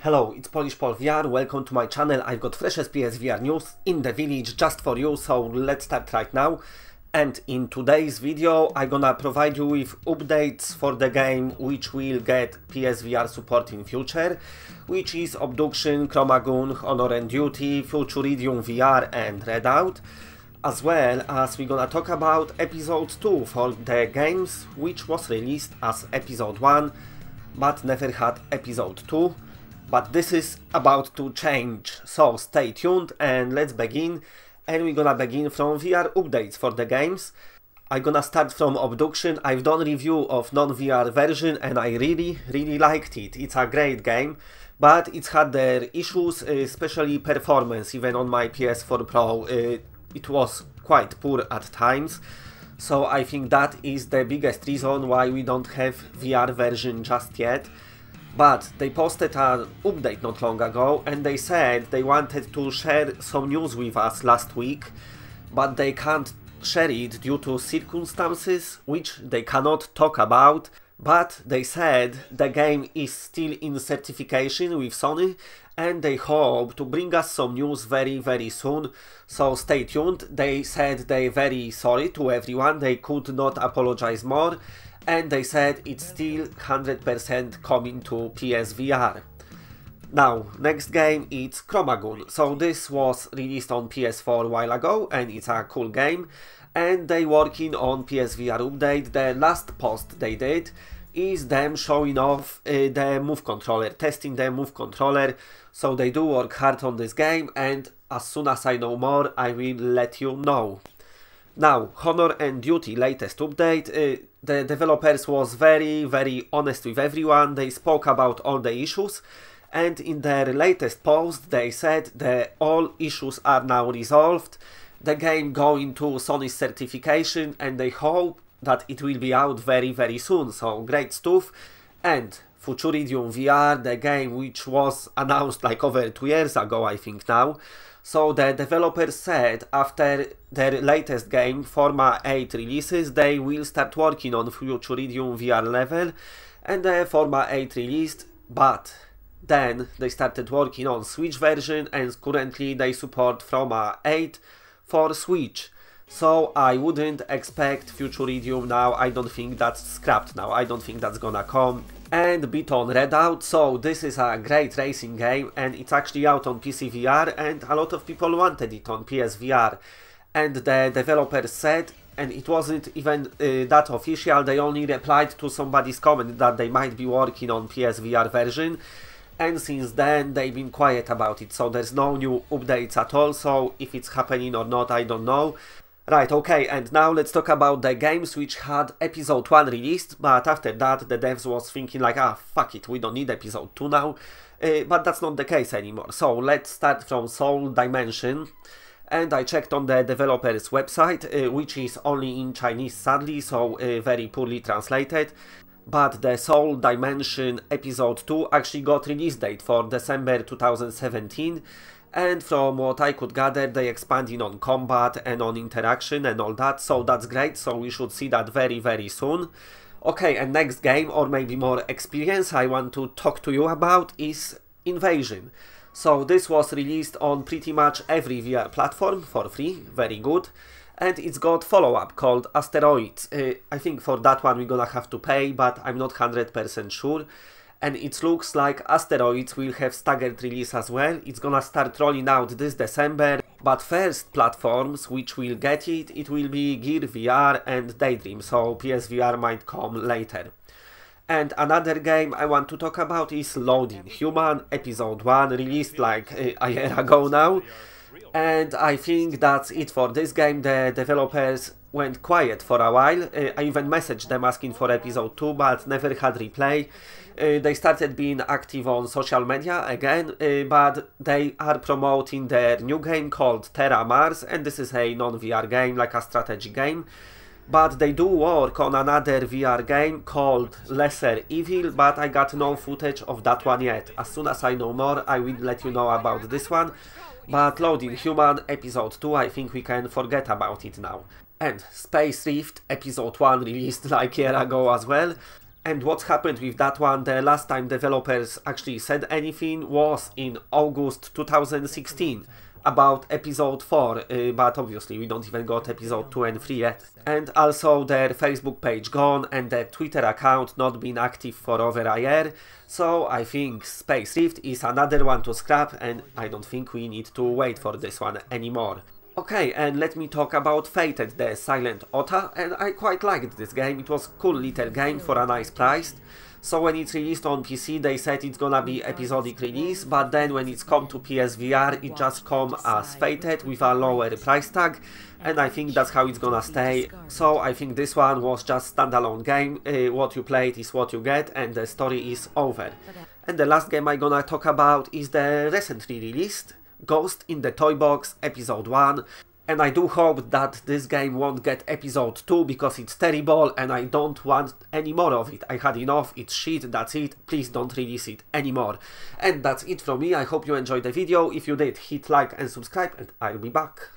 Hello, it's Polish Paul VR, welcome to my channel. I've got freshest PSVR news in the village just for you, so let's start right now. And in today's video I'm gonna provide you with updates for the game which will get PSVR support in future, which is Obduction, Chroma, Honor and Duty, Futuridium VR and RedOut, as well as we're gonna talk about episode 2 for the games which was released as episode 1 but never had episode 2. But this is about to change, so stay tuned and let's begin. And we're gonna begin from VR updates for the games. I'm gonna start from Obduction. I've done review of non-VR version and I really liked it. It's a great game, but it's had their issues, especially performance. Even on my PS4 Pro it was quite poor at times. So I think that is the biggest reason why we don't have VR version just yet. But they posted an update not long ago and they said they wanted to share some news with us last week, but they can't share it due to circumstances which they cannot talk about. But they said the game is still in certification with Sony and they hope to bring us some news very soon, so stay tuned. They said they're very sorry to everyone, they could not apologize more. And they said it's still 100% coming to PSVR. Now, next game it's Chroma. So this was released on PS4 a while ago and it's a cool game. And they working on PSVR update. The last post they did is them showing off the move controller, testing the move controller. So they do work hard on this game and as soon as I know more I will let you know. Now, Honor and Duty latest update. The developers was very honest with everyone. They spoke about all the issues and in their latest post they said that all issues are now resolved. The game going to Sony's certification and they hope that it will be out very soon. So great stuff. And Futuridium VR, the game which was announced like over 2 years ago I think now. So the developers said after their latest game, Forma 8 releases, they will start working on Futuridium VR level and the Forma 8 released, but then they started working on Switch version and currently they support Forma 8 for Switch. So I wouldn't expect Futuridium now, I don't think that's scrapped now, I don't think that's gonna come. And bit on RedOut, so this is a great racing game and it's actually out on PSVR and a lot of people wanted it on PSVR. And the developers said, and it wasn't even that official, they only replied to somebody's comment that they might be working on PSVR version. And since then they've been quiet about it, so there's no new updates at all, so if it's happening or not I don't know. Right, okay, and now let's talk about the games which had episode 1 released, but after that the devs was thinking like, fuck it, we don't need episode 2 now, but that's not the case anymore. So let's start from Soul Dimension, and I checked on the developer's website, which is only in Chinese sadly, so very poorly translated. But the Soul Dimension episode 2 actually got release date for December 2017. And from what I could gather, they expanding on combat and on interaction and all that, so that's great, so we should see that very soon. Okay, and next game, or maybe more experience I want to talk to you about is Invasion. So this was released on pretty much every VR platform for free, very good. And it's got follow-up called Asteroids. I think for that one we're gonna have to pay, but I'm not 100% sure. And it looks like Asteroids will have staggered release as well. It's gonna start rolling out this December, but first platforms which will get it, it will be Gear VR and Daydream, so PSVR might come later. And another game I want to talk about is Loading Human, episode 1, released like a year ago now. And I think that's it for this game. The developers went quiet for a while. I even messaged them asking for episode 2 but never had reply. They started being active on social media again, but they are promoting their new game called Terra Mars, and this is a non-VR game, like a strategy game. But they do work on another VR game called Lesser Evil, but I got no footage of that one yet. As soon as I know more, I will let you know about this one. But Loading Human episode 2, I think we can forget about it now. And Space Rift episode 1 released like a year ago as well. And what happened with that one, the last time developers actually said anything was in August 2016 about episode 4, but obviously we don't even got episode 2 and 3 yet. And also their Facebook page gone and their Twitter account not been active for over a year, so I think Space Rift is another one to scrap, and I don't think we need to wait for this one anymore. Okay, and let me talk about Fated, the Silent Ota, and I quite liked this game. It was a cool little game for a nice price. So when it's released on PC, they said it's gonna be episodic release, but then when it's come to PSVR, it just come as Fated with a lower price tag, and I think that's how it's gonna stay. So I think this one was just standalone game, what you played is what you get, and the story is over. And the last game I'm gonna talk about is the recently released Ghost in the TOYBOX Episode 1. And I do hope that this game won't get episode 2 because it's terrible and I don't want any more of it. I had enough, it's shit, that's it, please don't release it anymore. And that's it from me, I hope you enjoyed the video. If you did, hit like and subscribe and I'll be back.